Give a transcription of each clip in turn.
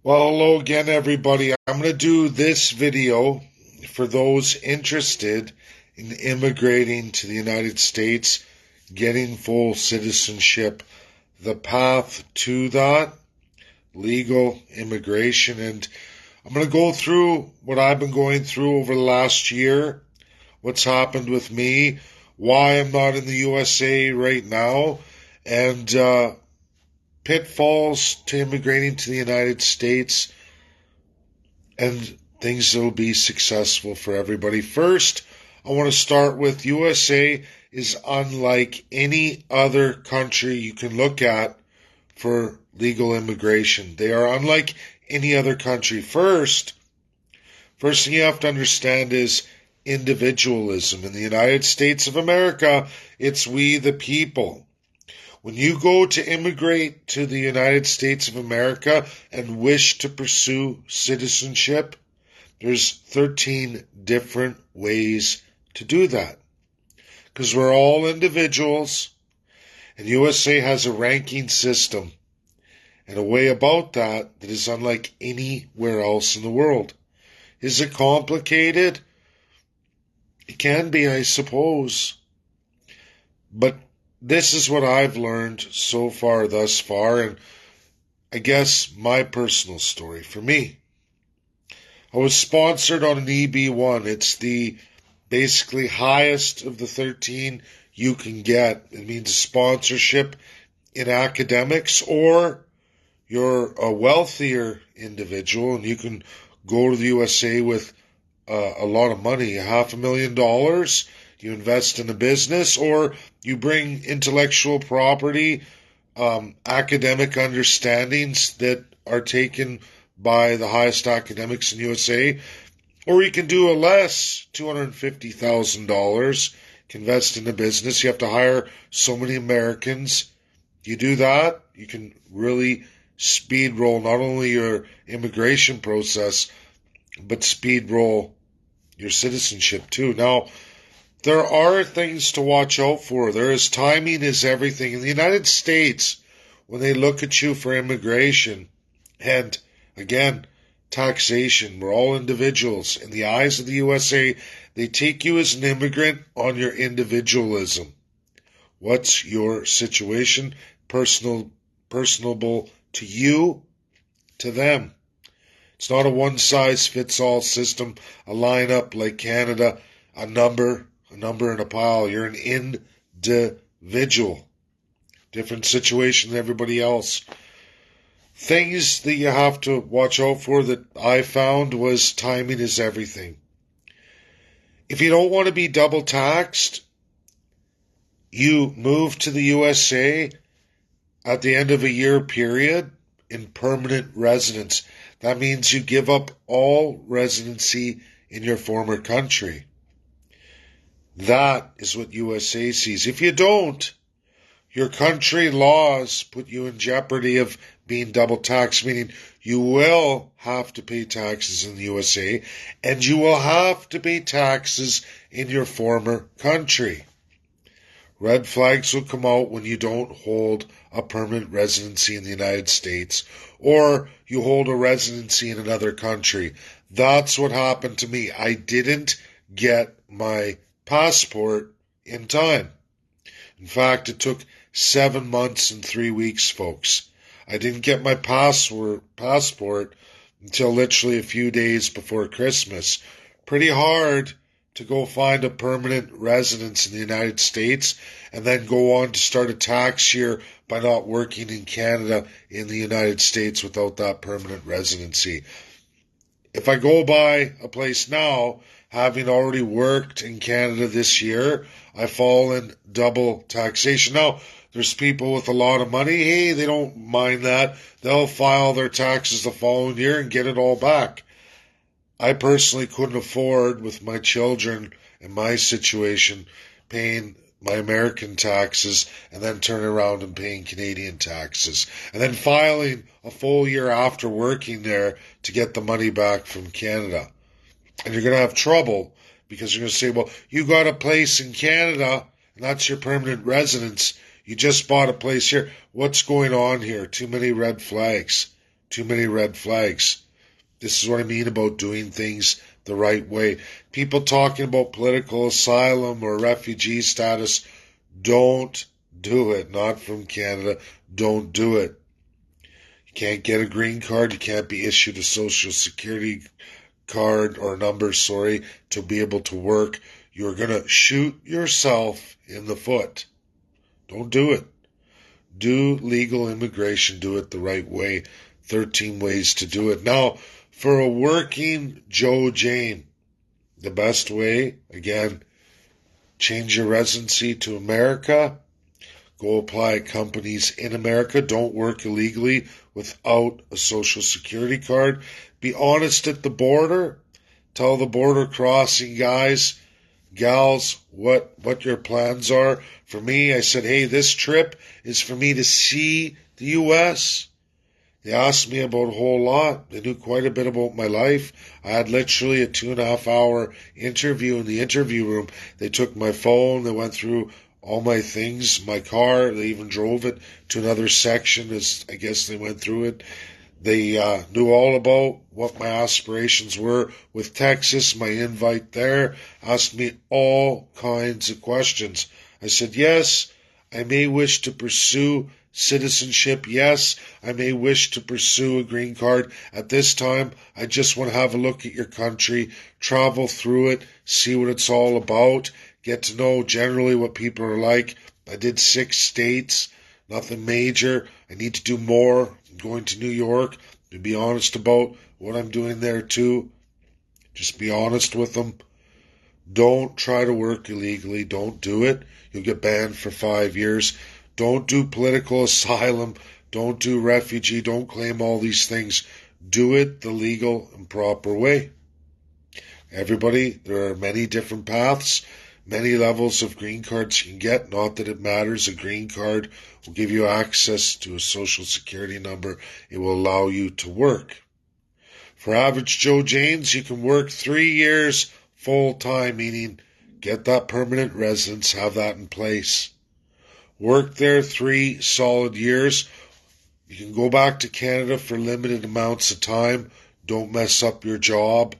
Well, hello again, everybody. I'm going to do this video for those interested in immigrating to the United States, getting full citizenship, the path to that, legal immigration. And I'm going to go through what I've been going through over the last year, what's happened with me, why I'm not in the USA right now, and pitfalls to immigrating to the United States, and things that will be successful for everybody. First, I want to start with USA is unlike any other country you can look at for legal immigration. They are unlike any other country. First thing you have to understand is individualism. In the United States of America, it's we the people. When you go to immigrate to the United States of America and wish to pursue citizenship, there's 13 different ways to do that. Because we're all individuals, and USA has a ranking system and a way about that is unlike anywhere else in the world. Is it complicated? It can be, I suppose. But this is what I've learned so far, thus far, and I guess my personal story for me. I was sponsored on an EB1. It's the basically highest of the 13 you can get. It means a sponsorship in academics, or you're a wealthier individual and you can go to the USA with a lot of money, $500,000. You invest in a business, or you bring intellectual property, academic understandings that are taken by the highest academics in USA, or you can do a less, $250,000, can invest in a business. You have to hire so many Americans. You do that, you can really speed roll not only your immigration process, but speed roll your citizenship too. Now, there are things to watch out for. Timing is everything. In the United States, when they look at you for immigration, and again, taxation, we're all individuals. In the eyes of the USA, they take you as an immigrant on your individualism. What's your situation? Personable to you, to them. It's not a one-size-fits-all system, a lineup like Canada, a number in a pile. You're an individual. Different situation than everybody else. Things that you have to watch out for that I found was timing is everything. If you don't want to be double taxed, you move to the USA at the end of a year period in permanent residence. That means you give up all residency in your former country. That is what USA sees. If you don't, your country laws put you in jeopardy of being double taxed, meaning you will have to pay taxes in the USA and you will have to pay taxes in your former country. Red flags will come out when you don't hold a permanent residency in the United States, or you hold a residency in another country. That's what happened to me. I didn't get my passport in time. In fact, it took 7 months and 3 weeks, folks. I didn't get my passport until literally a few days before Christmas. Pretty hard to go find a permanent residence in the United States and then go on to start a tax year by not working in Canada in the United States without that permanent residency. If I go by a place now, having already worked in Canada this year, I fall in double taxation. Now, there's people with a lot of money. Hey, they don't mind that. They'll file their taxes the following year and get it all back. I personally couldn't afford, with my children and my situation, paying my American taxes and then turning around and paying Canadian taxes. And then filing a full year after working there to get the money back from Canada. And you're going to have trouble because you're going to say, well, you got a place in Canada and that's your permanent residence. You just bought a place here. What's going on here? Too many red flags. Too many red flags. This is what I mean about doing things the right way. People talking about political asylum or refugee status, don't do it. Not from Canada. Don't do it. You can't get a green card. You can't be issued a social security card or number, to be able to work. You're going to shoot yourself in the foot. Don't do it. Do legal immigration. Do it the right way. 13 ways to do it. Now, for a working Joe Jane, the best way, again, change your residency to America. Go apply at companies in America. Don't work illegally without a social security card. Be honest at the border. Tell the border crossing guys, gals, what your plans are. For me, I said, hey, this trip is for me to see the U.S. They asked me about a whole lot. They knew quite a bit about my life. I had literally a 2.5 hour interview in the interview room. They took my phone. They went through all my things, my car. They even drove it to another section as I guess they went through it. They knew all about what my aspirations were with Texas, my invite there, asked me all kinds of questions. I said, yes, I may wish to pursue citizenship. Yes, I may wish to pursue a green card. At this time, I just want to have a look at your country, travel through it, see what it's all about, get to know generally what people are like. I did 6 states, nothing major. I need to do more. I'm going to New York to be honest about what I'm doing there too. Just be honest with them. Don't try to work illegally. Don't do it. You'll get banned for 5 years. Don't do political asylum. Don't do refugee. Don't claim all these things. Do it the legal and proper way. Everybody, there are many different paths, many levels of green cards you can get. Not that it matters. A green card will give you access to a social security number. It will allow you to work. For average Joe Janes, you can work 3 years full time, meaning get that permanent residence, have that in place. Work there 3 solid years. You can go back to Canada for limited amounts of time. Don't mess up your job.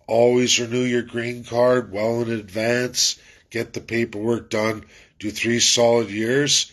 Always renew your green card well in advance. Get the paperwork done. Do 3 solid years.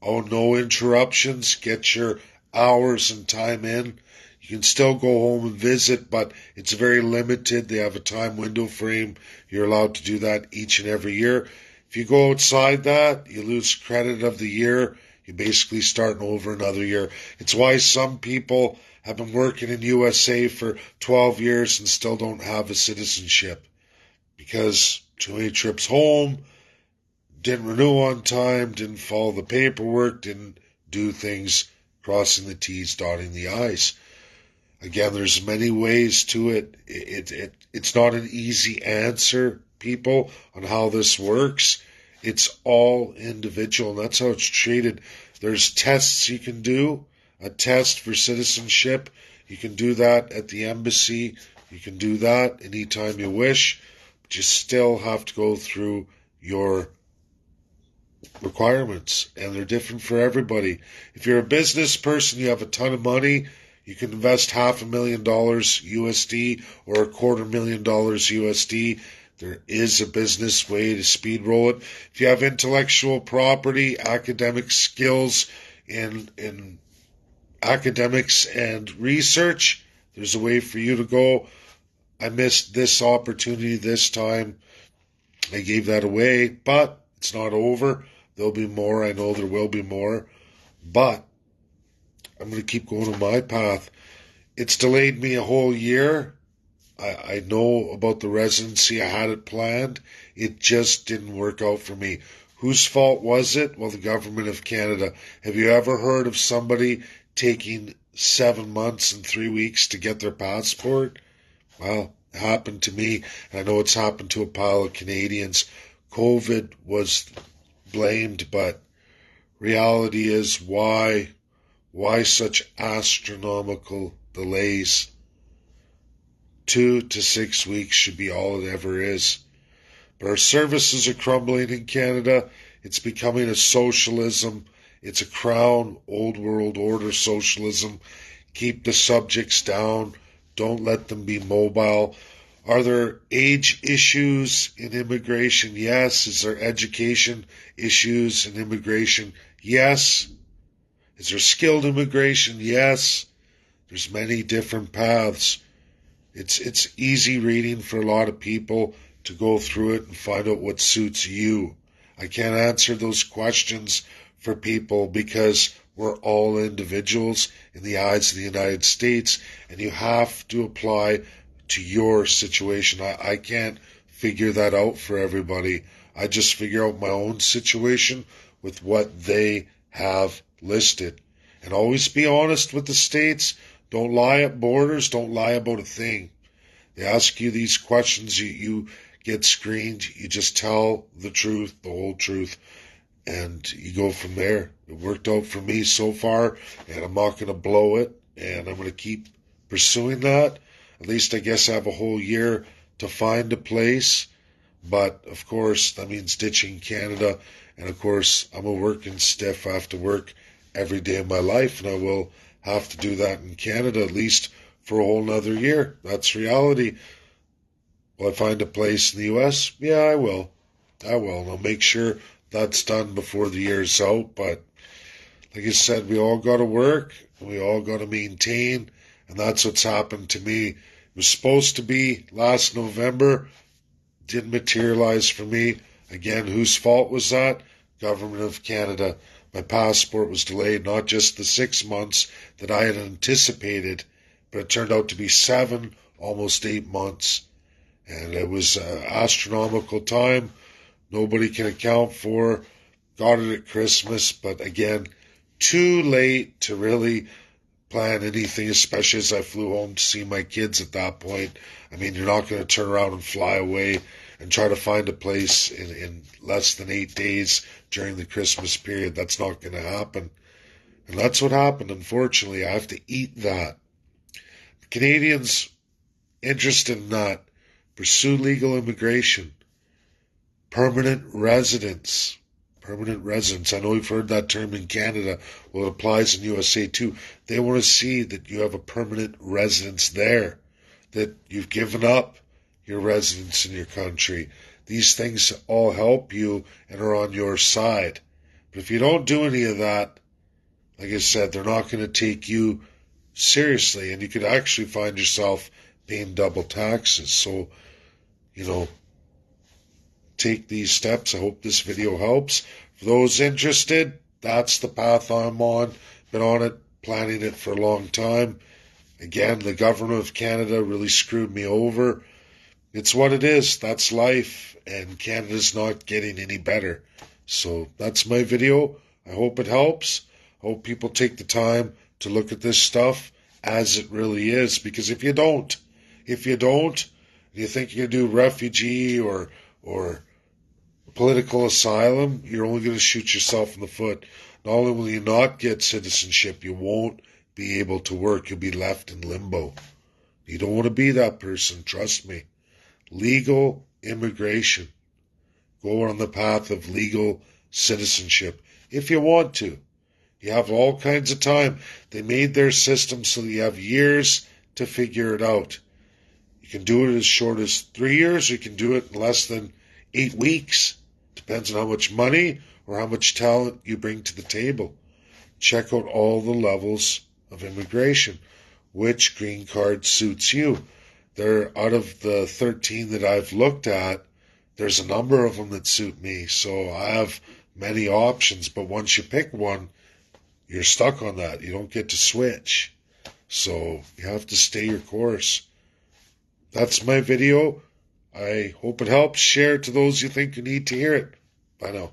Oh, no interruptions. Get your hours and time in. You can still go home and visit, but it's very limited. They have a time window frame. You're allowed to do that each and every year. If you go outside that, you lose credit of the year. You're basically starting over another year. It's why some people have been working in USA for 12 years and still don't have a citizenship. Because too many trips home, didn't renew on time, didn't follow the paperwork, didn't do things, crossing the T's, dotting the I's. Again, there's many ways to it. It's not an easy answer, people, on how this works. It's all individual, and that's how it's treated. There's tests you can do, a test for citizenship. You can do that at the embassy. You can do that anytime you wish, but you still have to go through your requirements, and they're different for everybody. If you're a business person, you have a ton of money, you can invest $500,000 USD or $250,000 USD. There is a business way to speed roll it. If you have intellectual property, academic skills in academics and research, there's a way for you to go. I missed this opportunity this time. I gave that away, but it's not over. There'll be more. I know there will be more, but I'm going to keep going on my path. It's delayed me a whole year. I know about the residency. I had it planned. It just didn't work out for me. Whose fault was it? Well, the government of Canada. Have you ever heard of somebody taking 7 months and 3 weeks to get their passport? Well, it happened to me. And I know it's happened to a pile of Canadians. COVID was blamed, but reality is why such astronomical delays? 2 to 6 weeks should be all it ever is. But our services are crumbling in Canada. It's becoming a socialism. It's a crown, old world order socialism. Keep the subjects down. Don't let them be mobile. Are there age issues in immigration? Yes. Is there education issues in immigration? Yes. Is there skilled immigration? Yes. There's many different paths. It's easy reading for a lot of people to go through it and find out what suits you. I can't answer those questions for people because we're all individuals in the eyes of the United States, and you have to apply to your situation. I can't figure that out for everybody. I just figure out my own situation with what they have listed. And always be honest with the states. Don't lie at borders. Don't lie about a thing. They ask you these questions. You get screened. You just tell the truth, the whole truth, and you go from there. It worked out for me so far, and I'm not going to blow it, and I'm going to keep pursuing that. At least I guess I have a whole year to find a place, but of course that means ditching Canada, and of course I'm a working stiff. I have to work every day of my life, and I will have to do that in Canada at least for a whole nother year. That's reality. Will I find a place in the US? Yeah, I will. And I'll make sure that's done before the year's out. But like I said, we all got to work, and we all got to maintain, and that's what's happened to me. It was supposed to be last November, didn't materialize for me. Again, whose fault was that? Government of Canada. My passport was delayed, not just the 6 months that I had anticipated, but it turned out to be 7, almost 8 months. And it was an astronomical time. Nobody can account for. Got it at Christmas, but again, too late to really plan anything, especially as I flew home to see my kids at that point. I mean, you're not going to turn around and fly away and try to find a place in less than 8 days during the Christmas period. That's not going to happen. And that's what happened, unfortunately. I have to eat that. Canadians interested in that, pursue legal immigration. Permanent residence. Permanent residence. I know you've heard that term in Canada. Well, it applies in USA too. They want to see that you have a permanent residence there, that you've given up your residence in your country. These things all help you and are on your side. But if you don't do any of that, like I said, they're not going to take you seriously, and you could actually find yourself paying double taxes. So, take these steps. I hope this video helps. For those interested, that's the path I'm on. Been on it, planning it for a long time. Again, the government of Canada really screwed me over. It's what it is. That's life, and Canada's not getting any better. So that's my video. I hope it helps. I hope people take the time to look at this stuff as it really is. Because if you don't, you think you can do refugee or political asylum, you're only going to shoot yourself in the foot. Not only will you not get citizenship, you won't be able to work. You'll be left in limbo. You don't want to be that person, trust me. Legal immigration. Go on the path of legal citizenship if you want to. You have all kinds of time. They made their system so that you have years to figure it out. You can do it as short as 3 years, or you can do it in less than 8 weeks. Depends on how much money or how much talent you bring to the table. Check out all the levels of immigration. Which green card suits you? There, out of the 13 that I've looked at, there's a number of them that suit me. So I have many options, but once you pick one, you're stuck on that. You don't get to switch. So you have to stay your course. That's my video. I hope it helps. Share it to those you think need to hear it. Bye now.